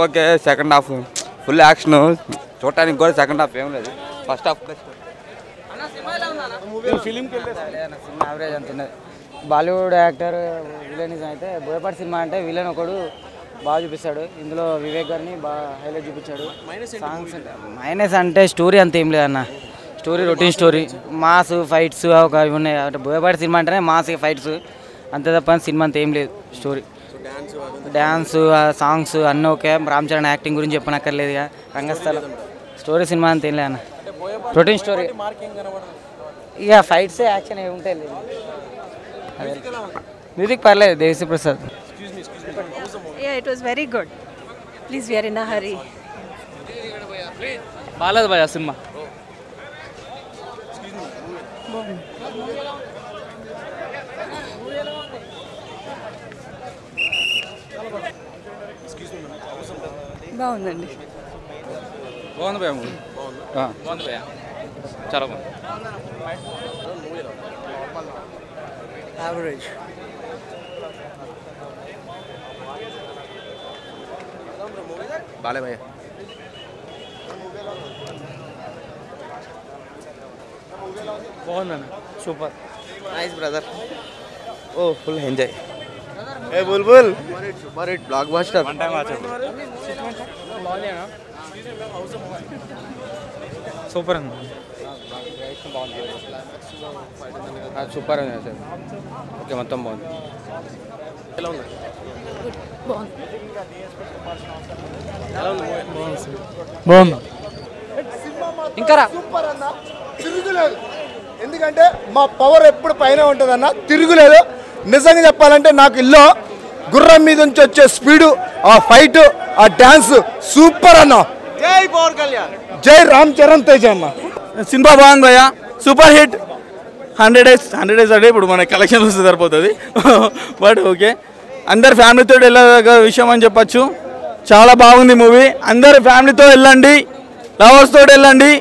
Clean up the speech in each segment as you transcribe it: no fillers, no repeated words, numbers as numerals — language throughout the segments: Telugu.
Okay second half full action చూడటానికి కూడా సెకండ్ హాఫ్ ఏం లేదు ఫస్ట్ హాఫ్ యావరేజ్ అంత బాలీవుడ్ యాక్టర్ విలనిజం అయితే బోయపాటి సినిమా అంటే విలన్ ఒకడు బాగా చూపిస్తాడు. ఇందులో వివేక్ గారిని బాగా హైలైట్ చూపించాడు. సాంగ్స్ మైనస్ అంటే స్టోరీ అంత ఏం లేదన్న. Story routine story, mass fights ఒక ఇవి ఉన్నాయి. అంటే బోయపాటి సినిమా అంటేనే మాస్ ఫైట్స్ అంతే తప్ప సినిమా అంత ఏం లేదు. స్టోరీ డ్యాన్స్ సాంగ్స్ అన్నీ ఓకే. రామ్ చరణ్ యాక్టింగ్ గురించి చెప్పనక్కర్లేదు. రంగస్థలం స్టోరీ సినిమా అంత ఏం లేదన్న. రొటీన్ స్టోరీ, ఇక ఫైట్స్ యాక్షన్ ఏమి ఉంటాయి లేదు. మ్యూజిక్ పర్లేదు. Devi Sri Prasad. Yeah, it was very good. Please, we are in a hurry. బాలేదు భయ సినిమా. బాగుందండి. బాగుంది భయ మూవీ. బాగుంది భయ, చాలా బాగుంది. యావరేజ్. బాలే భయ్య. బాగుందండి, సూపర్. Nice brother. ఓ ఫుల్ ఎంజాయ్. ఏ బుల్బుల్ super hit blockbuster. Super అండి, సూపర్ ఉంది సార్. ఓకే మొత్తం బాగుంది. బాగుంది. ఇంకా తిరుగులేదు. ఎందుకంటే మా పవర్ ఎప్పుడు పైన ఉంటుందన్న, తిరుగులేదు. నిజంగా చెప్పాలంటే నాకు ఇల్లు గుర్రం మీద నుంచి వచ్చే స్పీడు, ఆ ఫైట్, ఆ డ్యాన్స్ సూపర్ అన్న. జై పవన్ కళ్యాణ్, జై రామ్ చరణ్ తేజ్ అన్న. సినిమా బాగుంది భయ్య, సూపర్ హిట్. 100 days అంటే ఇప్పుడు మన కలెక్షన్ వస్తే సరిపోతుంది. బట్ ఓకే, అందరు ఫ్యామిలీతో వెళ్ళే విషయం అని చెప్పచ్చు. చాలా బాగుంది మూవీ. అందరు ఫ్యామిలీతో వెళ్ళండి, లవర్స్ తోటి వెళ్ళండి,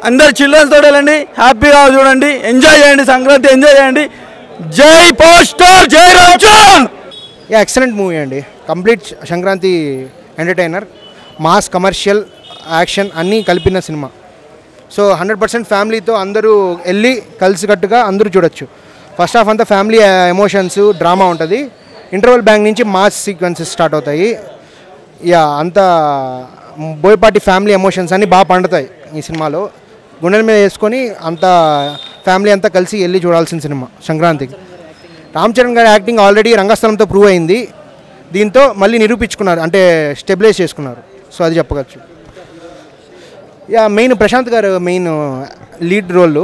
అందరు చిల్డ్రన్స్ తోటి వెళ్ళండి, హ్యాపీగా చూడండి, ఎంజాయ్ చేయండి, సంక్రాంతి ఎంజాయ్ చేయండి. జై పవర్ స్టార్, జై రామ్ చరణ్. ఎక్సలెంట్ మూవీ అండి. Complete Sankranti entertainer, mass, commercial, action అన్నీ కలిపిన సినిమా. సో 100% ఫ్యామిలీతో అందరూ వెళ్ళి కలిసికట్టుగా అందరూ చూడొచ్చు. ఫస్ట్ హాఫ్ అంతా ఫ్యామిలీ ఎమోషన్స్, డ్రామా ఉంటుంది. ఇంటర్వల్ బ్యాంక్ నుంచి మాస్ సీక్వెన్సెస్ స్టార్ట్ అవుతాయి. అంతా బోయపాటి ఫ్యామిలీ ఎమోషన్స్ అన్నీ బాగా పండుతాయి ఈ సినిమాలో. గుండెల మీద వేసుకొని అంతా ఫ్యామిలీ అంతా కలిసి వెళ్ళి చూడాల్సిన సినిమా సంక్రాంతికి. రామ్ చరణ్ గారి యాక్టింగ్ ఆల్రెడీ రంగస్థలంతో ప్రూవ్ అయింది. దీంతో మళ్ళీ నిరూపించుకున్నారు, అంటే స్టెబిలైజ్ చేసుకున్నారు. సో అది చెప్పవచ్చు. మెయిన్ ప్రశాంత్ గారు మెయిన్ లీడ్ రోల్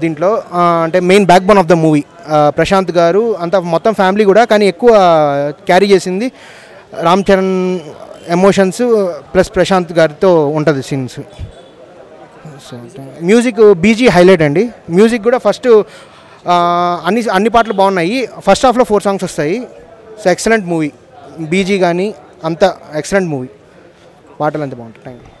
దీంట్లో, అంటే main backbone of the movie Prashant గారు. అంతా మొత్తం ఫ్యామిలీ కూడా, కానీ ఎక్కువ క్యారీ చేసింది రామ్ చరణ్ ఎమోషన్స్ ప్లస్ ప్రశాంత్ గారితో ఉంటుంది scenes. So music BG highlight అండి. మ్యూజిక్ కూడా ఫస్ట్ అన్ని పాటలు బాగున్నాయి. ఫస్ట్ హాఫ్లో 4 songs వస్తాయి. So excellent movie. బీజీ కానీ అంతా ఎక్సలెంట్ మూవీ. పాటలు అంతా బాగుంటాయి. Thank you.